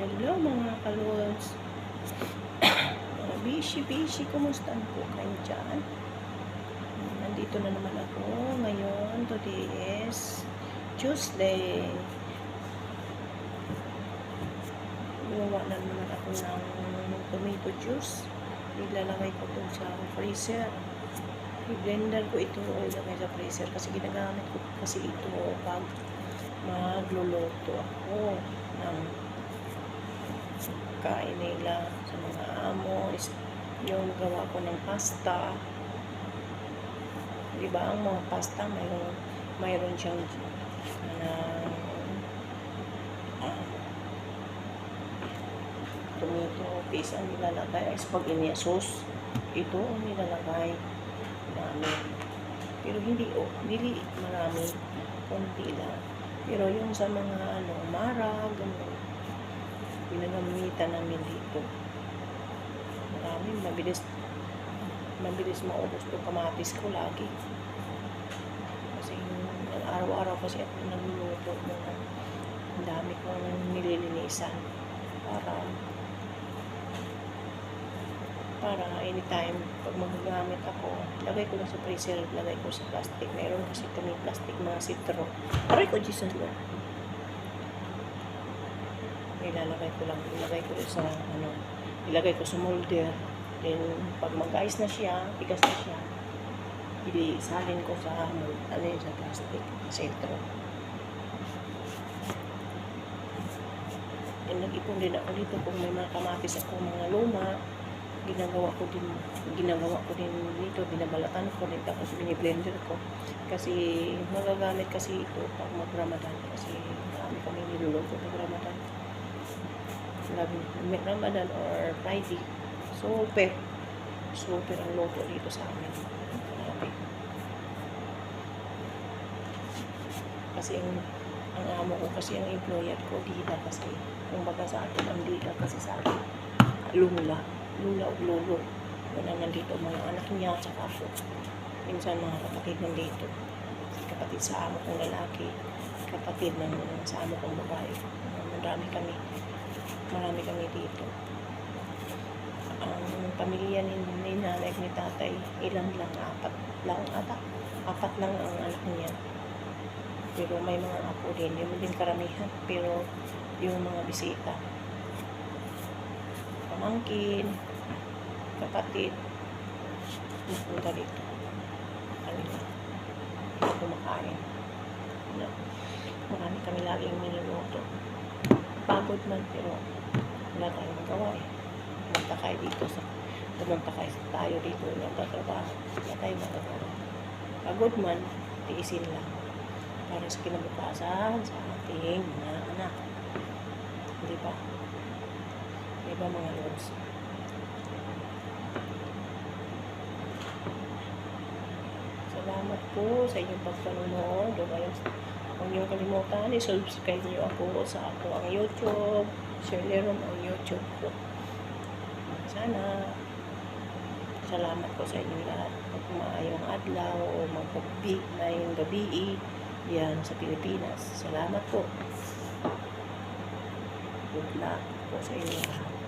Hello mga kalods. Mga bishi, kumusta po kayo dyan? Nandito na naman ako ngayon. Today is Tuesday. Gumawa na naman ako ng tomato juice. Ilalagay ko ito sa freezer. I-blender ko ito ilagay sa freezer kasi ginagamit ko kasi ito pag magluluto ako ng kain nila sa mga amo. Yung gawa ko ng pasta, di ba ang mga pasta mayroon siyang tomato paste ang nilalagay. Pag sauce ito ang nilalagay namin, pero hindi marami, konti lang. Pero yung sa mga marag, ginagamitan namin dito. Marami, mabilis maubos yung kamatis ko lagi. Kasi araw-araw kasi ako nagluluto ng ang dami kong nililinisan para anytime pag magagamit ako, lagay ko lang sa freezer, lagay ko sa plastic. Meron kasi kami plastic mga sitro. Aray ko, Jesus Lord. Ilagay ko sa ilagay ko sa molder. Then pag mag-ice na siya, tigas na siya, salin ko sa sa plastic, sitro. And nag-ipon din ako dito kung may mga kamatis ako, mga luma. Ginagawa ko din dito, binabalatan ko din, tapos biniblender ko kasi magagamit kasi ito pag mag-Ramadan kasi marami kami niluluto pag Ramadan. Ramadan or Friday. Super ang luto dito sa amin. Kasi ang amo ko kasi ang employer ko, dita kasi. Kung baga sa atin, ang dita kasi sa atin. Lula o lolo. Wala nandito mga anak niya at saka ako. Minsan mga kapatid nandito. Kapatid sa amo kong lalaki. Kapatid sa amo kong babae. Marami kami dito. Ang pamilya ni nanay ni tatay, ilan lang, apat lang ang anak niya. Pero may mga apo din, yun din karamihan. Pero yung mga bisita, pamangkin, kapatid, napunta dito. Kanila, kumakain. Marami kami laging niluluto. Pagod man, pero wala tayong magawa eh. Pumunta tayo dito nagtatrabaho. Wala tayong magagawa. Pagod man, tiisin lang. Para sa kinabukasan sa ating mga anak. Di ba? Di ba mga lords? Salamat po sa inyong pagpanonood. Huwag niyong kalimutan, i-subscribe niyo ako sa ang YouTube. Share niyo ang YouTube ko. Sana. Salamat po sa inyong lahat. Pag maayong adlaw o magpapig na yung gabi yan sa Pilipinas. Salamat po. Good luck po sa inyong lahat.